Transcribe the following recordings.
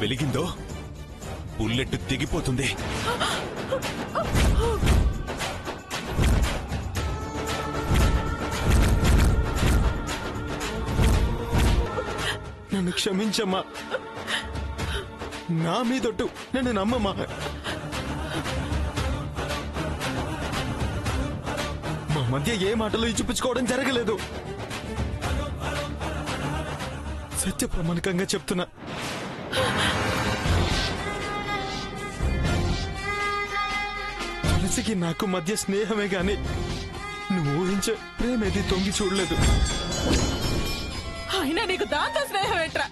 వెలిగిందో bullet తెగిపోతుంది. నన్ను క్షమించమ్మా. నా మీదొట్టు, నన్ను నమ్మమ్మా. మా మధ్య ఏ మాటలు ఇచ్చిపుచ్చుకోవడం జరగలేదు. సత్య ప్రమాణికంగా చెప్తున్నా. తులసికి నాకు మధ్య స్నేహమే గాని నువ్వు ఊహించే ప్రేమేది తొంగి చూడలేదు. అయినా నీకు దాంతో స్నేహం ఏంట్రా?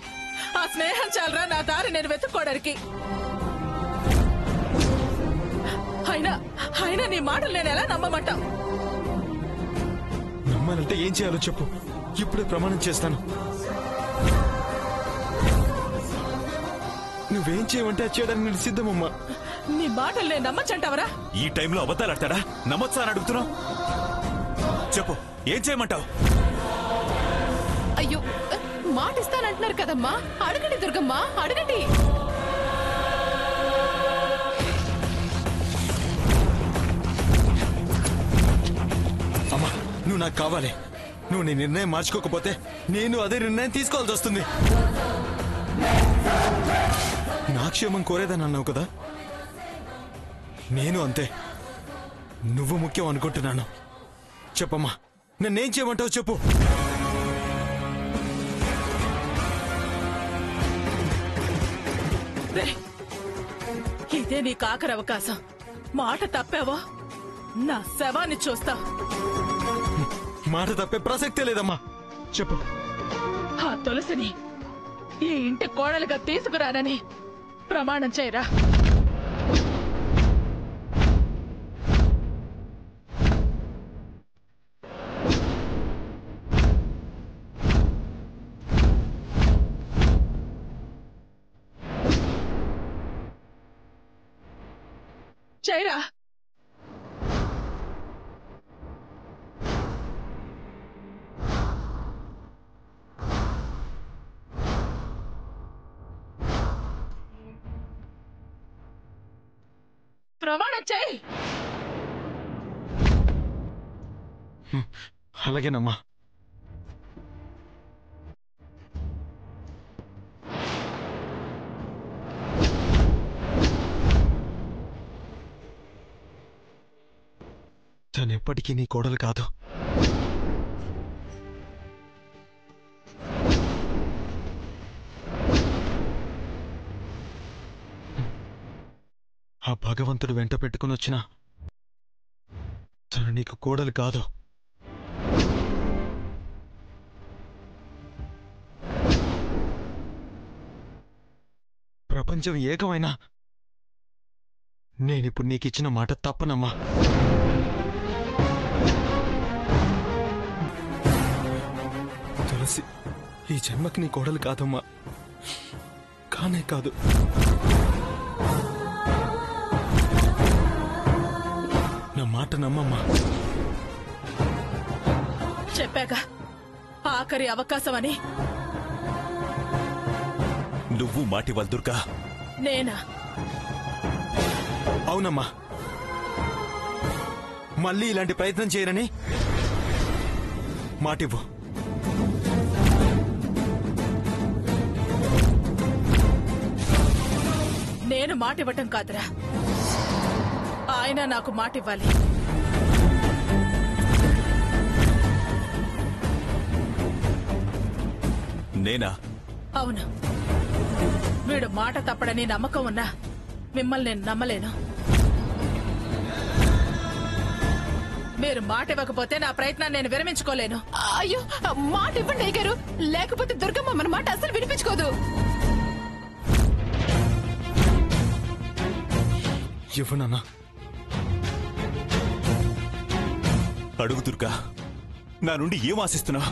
ఆ స్నేహం చాలరా నా దారి నేను వెతుక్కోవడానికి. అయినా నీ మాటలు నేను ఎలా నమ్మమంటావు? నమ్మాలంటే ఏం చేయాలో చెప్పు, ఇప్పుడే ప్రమాణం చేస్తాను. నువ్వేం చేయమంటే అది చేయడానికి నేను సిద్ధమమ్మా. నీ మాటలు నేను నమ్మచ్చంటావరా? ఈ టైంలో అబద్ధాలు ఆడతాడా? నమ్మొచ్చా అని అడుగుతున్నావు. చెప్పు, ఏం చేయమంటావు? అయ్యో, మాట ఇస్తానంటున్నారు కదమ్మా. అడగండి దుర్గమ్మ, అడగండి. అమ్మా, నువ్వు నాకు కావాలి. నువ్వు నీ నిర్ణయం మార్చుకోకపోతే నేను అదే నిర్ణయం తీసుకోవాల్సి వస్తుంది. నా క్షేమం కోరేదని అన్నావు కదా, నేను అంతే. నువ్వు ముఖ్యం అనుకుంటున్నాను. చెప్పమ్మా, నన్నేం చేయమంటావు చెప్పు. ఇదే నీ కాకర అవకాశం. మాట తప్పావో నా శవాన్ని చూస్తా. మాట తప్పే ప్రసక్తే లేదమ్మా. చెప్పు. ఆ తులసిని ఈ ఇంటి కోడలుగా తీసుకురానని ప్రమాణం చేయరా. చేయరా. ప్రమాణం చేయి. అలాగేనమ్మా. తను ఎప్పటికీ నీ కోడలు కాదు. ఆ భగవంతుడు వెంట పెట్టుకుని వచ్చినా తను నీకు కోడలు కాదు. ప్రపంచం ఏకమైనా నేనిప్పుడు నీకిచ్చిన మాట తప్పనమ్మా. తులసి ఈ జన్మకి నీ కోడలు కాదమ్మా. కానే కాదు. నా మాట నమ్మమ్మా. చెప్పాక ఆఖరి అవకాశం అని. నువ్వు మాటివ్వాలి దుర్గా. నేనా? అవునమ్మా. మళ్ళీ ఇలాంటి ప్రయత్నం చేయరని మాటివ్వు. నేను మాటివ్వటం కాదురా, ఆయన నాకు మాటివ్వాలి. నేనా? అవును. వీడు మాట తప్పడని నమ్మకం ఉన్నా మిమ్మల్ని నేను నమ్మలేను. మీరు మాట ఇవ్వకపోతే నా ప్రయత్నాన్ని నేను విరమించుకోలేను. అయ్యో, మాట ఇవ్వండి అయ్యగారు, లేకపోతే దుర్గమ్మ మన మాట అసలు వినిపించుకోదు. ఇవ్వనన్నా. అడుగు దుర్గా, నా నుండి ఏం ఆశిస్తున్నావు?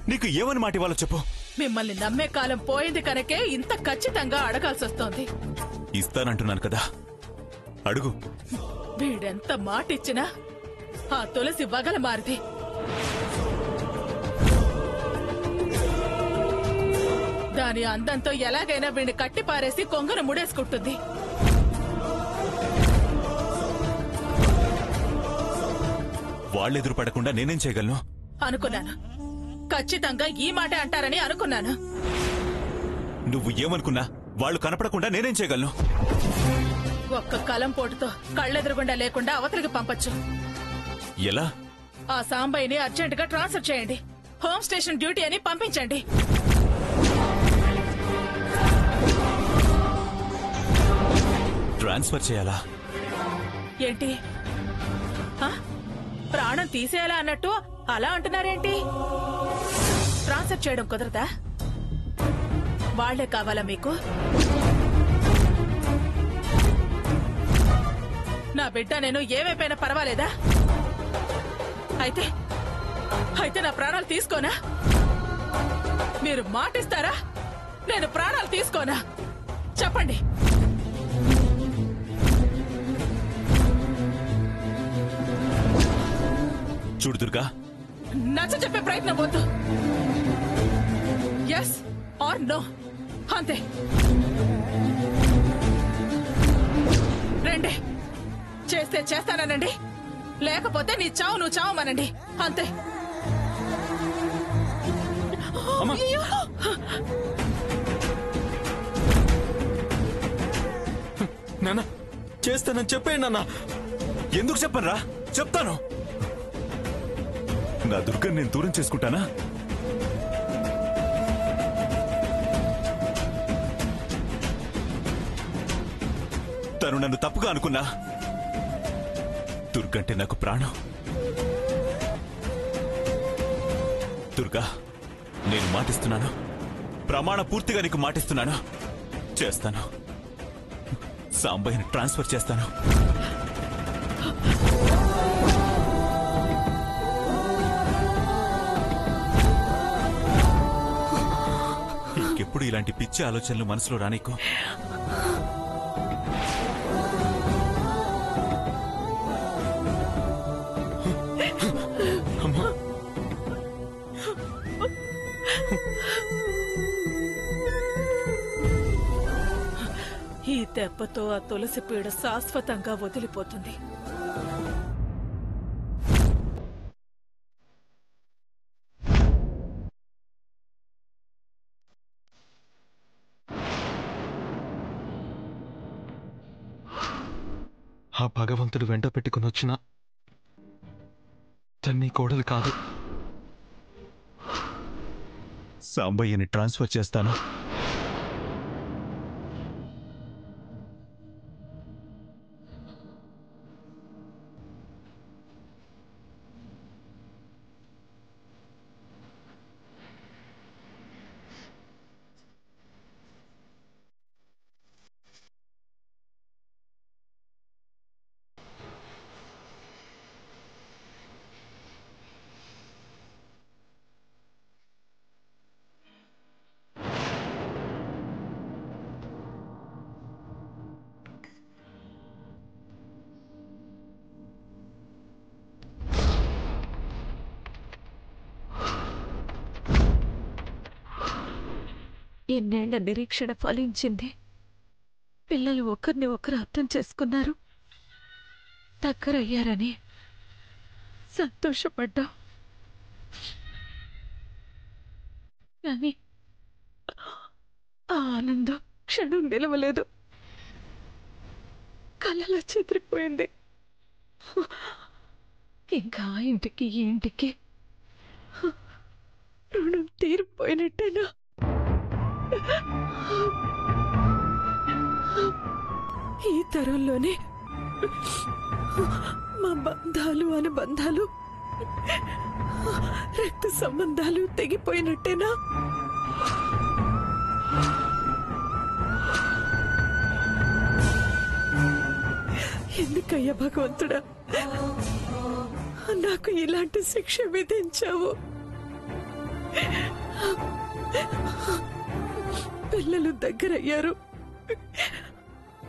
నీకు ఏమని మాట ఇవ్వాలో చెప్పు. మిమ్మల్ని నమ్మే కాలం పోయింది కనుకే ఇంత ఖచ్చితంగా అడగాల్సి వస్తోంది. ఇస్తానంటున్నాను కదా, అడుగు. వీడెంత మాట ఇచ్చినా ఆ తులసి వగల మారిది. దాని అందంతో ఎలాగైనా వీడిని కట్టి పారేసి కొంగను ముడేసుకుంటుంది. వాళ్ళెదురు పడకుండా నేనేం చేయగలను? అనుకున్నాను, ఖచ్చితంగా ఈ మాటే అంటారని అనుకున్నాను. నువ్వు ఏమనుకున్నా వాళ్ళు కనపడకుండా నేనేం చేయగలను? ఒక్క కలం పోటుతో కళ్ళెదురుగుండా లేకుండా అవతలికి పంపొచ్చు. ఎలా? ఆ సాంబయ్యని అర్జెంటుగా ట్రాన్స్ఫర్ చేయండి. హోమ్ స్టేషన్ డ్యూటీ అని పంపించండి. ట్రాన్స్ఫర్ చేయాలా? ఏంటి, ప్రాణం తీసేయాలా అన్నట్టు అలా అంటున్నారేంటి? ట్రాన్స్ఫర్ చేయడం కుదరదా? వాళ్లే కావాలా మీకు? నా బిడ్డ నేను ఏమైపోయినా పర్వాలేదా? అయితే నా ప్రాణాలు తీసుకోనా? మీరు మాటిస్తారా? నేను ప్రాణాలు తీసుకోనా? చెప్పండి. చూడు దుర్గా, నచ్చ చెప్పే ప్రయత్నం వద్దు. ఎస్ ఆర్ నో, అంతే. రండి, చేస్తే చేస్తానండి, లేకపోతే నీ చావు నువ్వు చావమనండి, అంతే. నాన్న చేస్తానని చెప్పాను నాన్న. ఎందుకు చెప్పనురా? చెప్తాను. నా దుర్గని నేను దూరం చేసుకుంటానా? తను నన్ను తప్పుగా అనుకున్నా. దుర్గంటే నాకు ప్రాణం. దుర్గా, నేను మాటిస్తున్నాను, ప్రమాణ పూర్తిగా నీకు మాటిస్తున్నాను, చేస్తాను. సాంబయ్యని ట్రాన్స్ఫర్ చేస్తాను. ఇంకెప్పుడు ఇలాంటి పిచ్చి ఆలోచనలు మనసులో రానీకు. ఈ దెబ్బతో ఆ తులసి పీడ శాశ్వతంగా వదిలిపోతుంది. ఆ భగవంతుడు వెంట పెట్టుకుని వచ్చిన తన్ని కోడలు కాదు. సాంబయ్యని ట్రాన్స్ఫర్ చేస్తాను. ఎన్నేళ్ల నిరీక్షణ ఫలించింది. పిల్లలు ఒకరిని ఒకరు అర్థం చేసుకున్నారు, దగ్గరయ్యారని సంతోషపడ్డా. కానీ ఆ ఆనందం క్షణం నిలవలేదు, కళ్ళలో చెదిరిపోయింది. ఇంకా ఇంటికి ఈ ఇంటికి రుణం తీరిపోయినట్టేనా? ఈ తరంలోనే మా బంధాలు అనుబంధాలు రక్త సంబంధాలు తెగిపోయినట్టేనా? ఎందుకయ్యా భగవంతుడా నాకు ఇలాంటి శిక్ష విధించావు? పిల్లలు దగ్గరయ్యారు,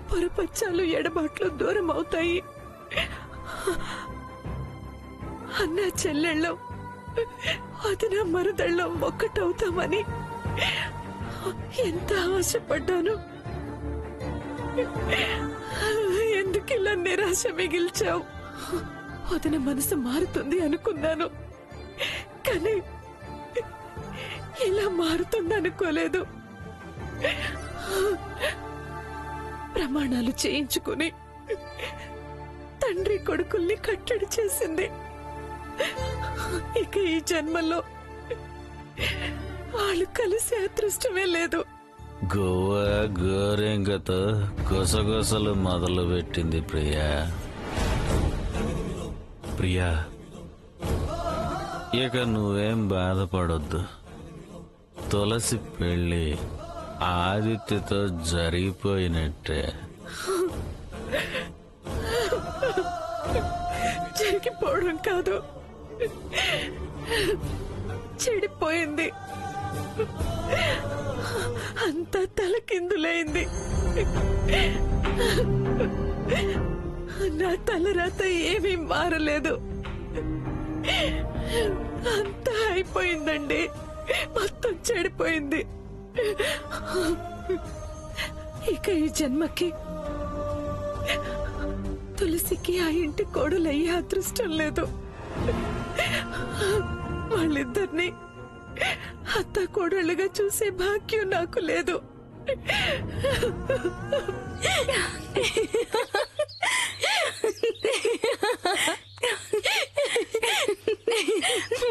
పొరపచ్చాలు ఎడబాట్లు దూరం అవుతాయి. అన్న చెల్లెళ్ళం వదిన మరుదళ్ళం ఒక్కటవుతామని ఎంత ఆశపడ్డాను. ఎందుకు ఇలా నిరాశ మిగిల్చావు? వదిన మనసు మారుతుంది అనుకున్నాను, కానీ ఇలా మారుతుంది అనుకోలేదు. ప్రమాణాలు చేయించుకుని తండ్రి కొడుకుల్ని కట్టడి చేసింది. ఇక ఈ జన్మలో వాళ్ళు కలిసే అదృష్టమే లేదు. గోవా గోరెంగతో గుసగుసలు మొదలు పెట్టింది ప్రియా. ప్రియా, ఇక నువ్వేం బాధపడొద్దు. తులసి పెళ్లి ఆదిత్యతో జరిగిపోయినట్టే. జరిగిపోవడం కాదు, చెడిపోయింది. అంతా తలకిందులైంది. నా తలరాత ఏమీ మారలేదు. అంతా అయిపోయిందండి, మొత్తం చెడిపోయింది. ఇక ఈ జన్మకి తులసికి ఆ ఇంటి కోడలయ్యే అదృష్టం లేదు. వాళ్ళిద్దరినీ అత్త కోడళ్ళుగా చూసే భాగ్యం నాకు లేదు.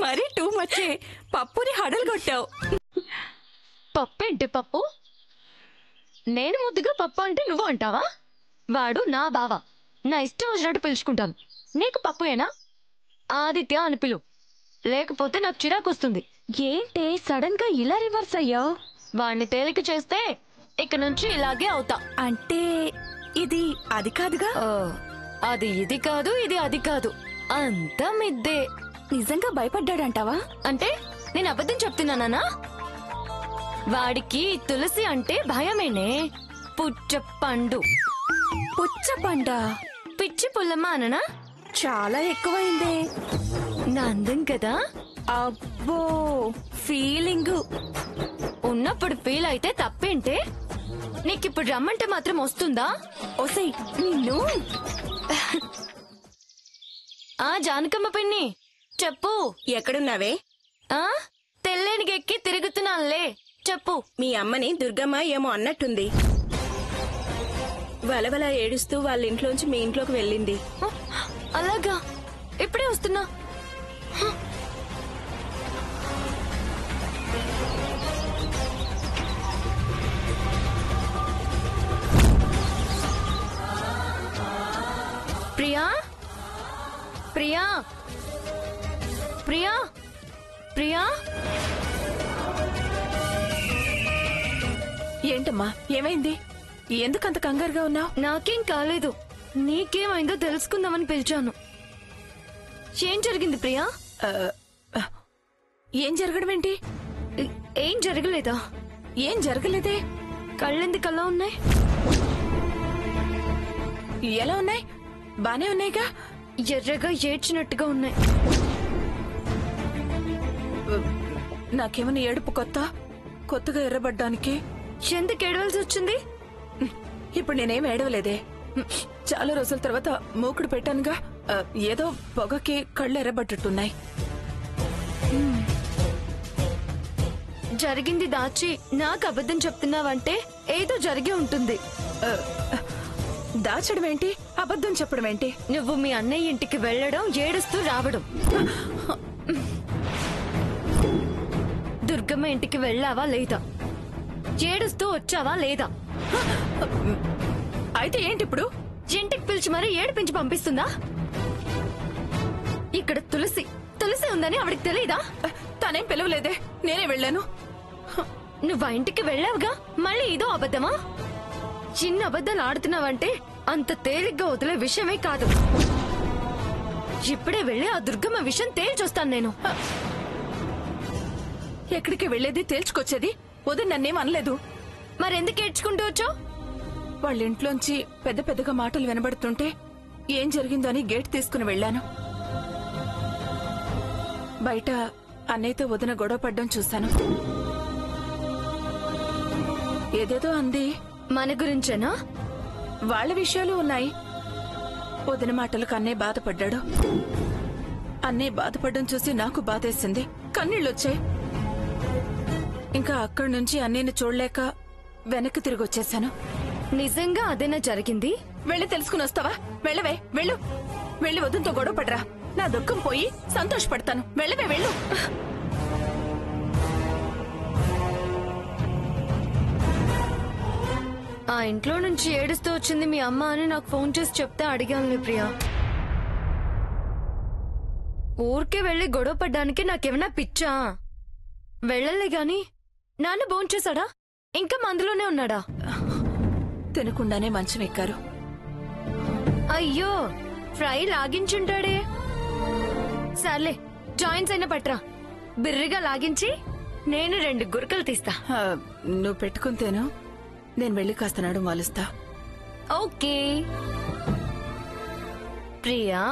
మరీ టూ మచ్చే. పప్పుని హడలు కొట్టావు. పప్పేంటి పప్పు? నేను ముద్దుగా పప్పు అంటే నువ్వు అంటావా? వాడు నా బావ, నా ఇష్టం వచ్చినట్టు పిలుచుకుంటాను. నీకు పప్పుయేనా? ఆదిత్య అని పిలు, లేకపోతే నాకు చిరాకు వస్తుంది. ఏంటి సడన్ గా ఇలా రివర్స్ అయ్యావు? వాడిని తేలిక చేస్తే ఇక నుంచి ఇలాగే అవుతా. అంటే ఇది అది కాదుగా. అది ఇది కాదు, ఇది అది కాదు, అంతా మిద్దే. నిజంగా భయపడ్డాడంటావా? అంటే నేను అబద్ధం చెప్తున్నానా? వాడికి తులసి అంటే భయమేనే. పుచ్చపండు. పుచ్చపండ? పిచ్చి పుల్లమ్మ అననా? చాలా ఎక్కువైందే. నా అందం కదా. అబ్బో, ఫీలింగ్ ఉన్నప్పుడు ఫీల్ అయితే తప్పేంటే? నీకిప్పుడు రమ్మంటే మాత్రం వస్తుందా? ఓసై నిన్ను. ఆ జానకమ్మ పిన్ని చెప్పు. ఎక్కడున్నావే? ఆ తెల్లేనికి ఎక్కి తిరుగుతున్నానులే. చెప్పు. మీ అమ్మని దుర్గమ్మ ఏమో అన్నట్టుంది. వలవల ఏడుస్తూ వాళ్ళ ఇంట్లోంచి మీ ఇంట్లోకి వెళ్ళింది. అలాగా? ఇప్పుడే వస్తున్నా. ప్రియా, ప్రియా, ప్రియా, ప్రియా. ఏంటమ్మా, ఏమైంది? ఎందుకంత కంగారుగా ఉన్నావు? నాకేం కాలేదు, నీకేమైందో తెలుసుకుందామని పిలిచాను. ఏం జరిగింది ప్రియా? ఏం జరగడం ఏంటి? ఏం జరగలేదా? ఏం జరగలేదే. కళ్ళెందుకు అలా ఉన్నాయి? ఎలా ఉన్నాయి? బానే ఉన్నాయిగా. ఎర్రగా ఏడ్చినట్టుగా ఉన్నాయి. నాకేమైనా ఏడుపు కొత్తగా ఎర్రబడ్డానికి? ఎందుకు ఏడవలసి వచ్చింది? ఇప్పుడు నేనేం ఏడవలేదే. చాలా రోజుల తర్వాత మూకుడు పెట్టానుగా. ఏదో పొగకి కళ్ళు ఎర్రబడ్డట్టున్నాయి. జరిగింది దాచి నాకు అబద్ధం చెప్తున్నావంటే ఏదో జరిగి ఉంటుంది. దాచడం ఏంటి, అబద్ధం చెప్పడం ఏంటి? నువ్వు మీ అన్నయ్య ఇంటికి వెళ్ళడం, ఏడుస్తూ రావడం. దుర్గమ్మ ఇంటికి వెళ్ళావా లేదా? ఏడుస్తూ వచ్చావా లేదా? అయితే ఏంటి ఇప్పుడు? ఇంటికి పిలిచి మరీ ఏడిపించి పంపిస్తుందా? ఇక్కడ తులసి ఉందని ఆవిడకి తెలీదా? తనేం పిలవలేదే, నేనే వెళ్ళాను. నువ్వు ఆ ఇంటికి వెళ్ళావుగా, మళ్ళీ ఇదో అబద్ధమా? చిన్న అబద్ధాలు ఆడుతున్నావంటే అంత తేలిగ్గా వదిలే విషయమే కాదు. ఇప్పుడే వెళ్ళి ఆ దుర్గమ్మ విషయం తేల్చొస్తాను నేను. ఎక్కడికి వెళ్లేది, తేల్చుకొచ్చేది? వదిన నన్నేం అనలేదు. మరెందుకు ఏడ్చుకుంటూ వచ్చావు? వాళ్ళ ఇంట్లోంచి పెద్దగా మాటలు వినబడుతుంటే ఏం జరిగిందో అని గేట్ తీసుకుని వెళ్ళాను. బయట అన్నయ్యతో వదిన గొడవ పడ్డం చూశాను. ఏదేదో అంది. మన గురించేనా? వాళ్ళ విషయాలు ఉన్నాయి. వదిన మాటలకు అన్నయ్య బాధపడ్డాడు. అన్నయ్య బాధపడడం చూసి నాకు బాధేసింది, కన్నీళ్ళొచ్చాయి. ఇంకా అక్కడి నుంచి అన్నయ్యని చూడలేక వెనక్కి తిరిగి వచ్చేసాను. నిజంగా అదేనా జరిగింది? వెళ్ళి తెలుసుకుని వస్తావా? వెళ్ళవే, వెళ్ళు. వెళ్ళి వదినతో గొడవ పడరా. నా దుఃఖం పోయి సంతోషపడతాను. వెళ్ళవే, వెళ్ళు. ఆ ఇంట్లో నుంచి ఏడుస్తూ వచ్చింది మీ అమ్మ అని నాకు ఫోన్ చేసి చెప్తే అడిగానులే ప్రియా. ఊరికే వెళ్లి గొడవ పడ్డానికి నాకేమన్నా పిచ్చా? వెళ్ళలే గాని నాన్న భోంచేశాడా? ఇంకా మందులోనే ఉన్నాడా? తినకుండానే మంచం ఎక్కారు. అయ్యో, ఫ్రై లాగించుంటాడే. సర్లే, జాయింట్స్ అయినా పట్రా. బిర్రిగా లాగించి నేను 2 గురకలు తీస్తా. నువ్వు పెట్టుకుంటేను, నేను వెళ్ళి కాస్త నడుం వాలుస్తా. ఓకే ప్రియా.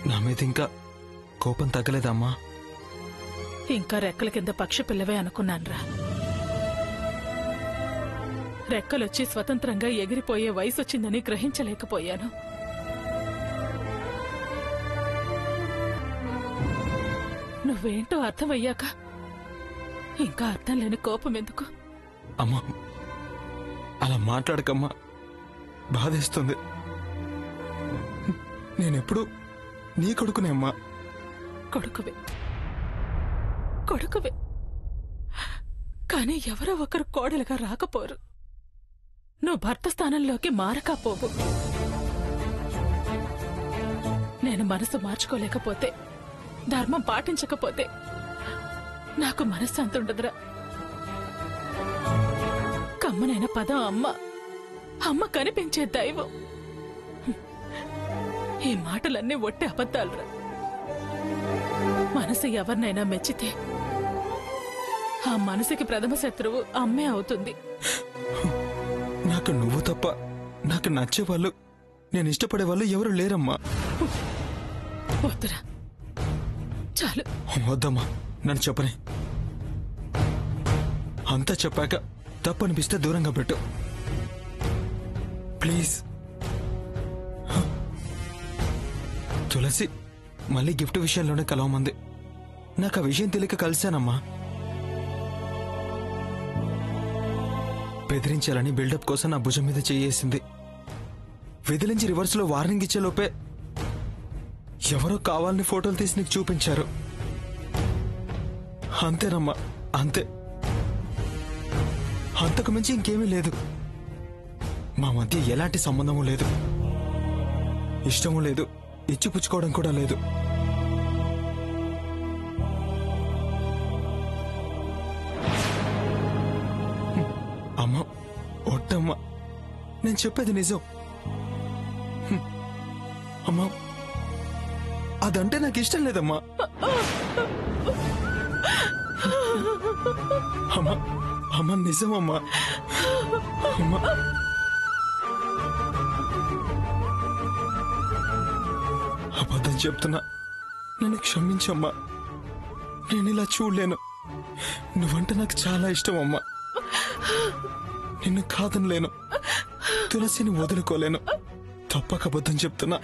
నా మీద ఇంకా కోపం తగ్గలేదమ్మా? ఇంకా రెక్కల కింద పక్షి పిల్లవే అనుకున్నాన్రా. రెక్కలొచ్చి స్వతంత్రంగా ఎగిరిపోయే వయసొచ్చిందని గ్రహించలేకపోయాను. నువ్వేంటో అర్థమయ్యాక ఇంకా అర్థం లేని కోపం ఎందుకు? అమ్మా, అలా మాట్లాడకమ్మా, బాధేస్తుంది. నేనెప్పుడు నీ కొడుకునే అమ్మా. కొడుకువే, కొడుకువే. కానీ ఎవరో ఒకరు కోడలుగా రాకపోరు. నువ్వు భర్త స్థానంలోకి మారకపోవు. నేను మనసు మార్చుకోలేకపోతే, ధర్మం పాటించకపోతే నాకు మనశ్శాంతి ఉండదురా. కమ్మనైన పదం అమ్మ. అమ్మ కనిపించే దైవం. ఈ మాటలన్నీ ఒట్టి అబద్ధాలురా. మనసు ఎవరినైనా మెచ్చితే ఆ మనసుకి ప్రథమ శత్రువు అమ్మే అవుతుంది. నాకు నువ్వు తప్ప నాకు నచ్చేవాళ్ళు, నేను ఇష్టపడే వాళ్ళు ఎవరు లేరమ్మా. వద్దురా, చాలు. వద్దమ్మా, నన్ను చెప్పని. అంతా చెప్పాక తప్పనిపిస్తే దూరంగా పెట్టు ప్లీజ్. తులసి మళ్ళీ గిఫ్ట్ విషయంలోనే కలవమంది. నాకు ఆ విషయం తెలియక కలిశానమ్మా. బెదిరించాలని బిల్డప్ కోసం నా భుజం మీద చేయేసింది. విదిలించి రివర్స్ లో వార్నింగ్ ఇచ్చే లోపే ఎవరో కావాలని ఫోటోలు తీసి నీకు చూపించారు. అంతేనమ్మా, అంతే. అంతకు మించి ఇంకేమీ లేదు. మా మధ్య ఎలాంటి సంబంధము లేదు, ఇష్టము లేదు, ఇచ్చిపుచ్చుకోవడం కూడా లేదు. అమ్మా, ఒట్టమ్మా, నేను చెప్పేది నిజం. అమ్మా, అదంటే నాకు ఇష్టం లేదమ్మా. అమ్మా, అమ్మా, నిజమమ్మా. అమ్మా, అబద్ధం చెప్తున్నా, నన్ను క్షమించమ్మా. నేను ఇలా చూడలేను. నువ్వంటే నాకు చాలా ఇష్టం అమ్మా. నిన్ను కాదనలేను, తులసిని వదులుకోలేను. తప్పక అబద్ధం చెప్తున్నా.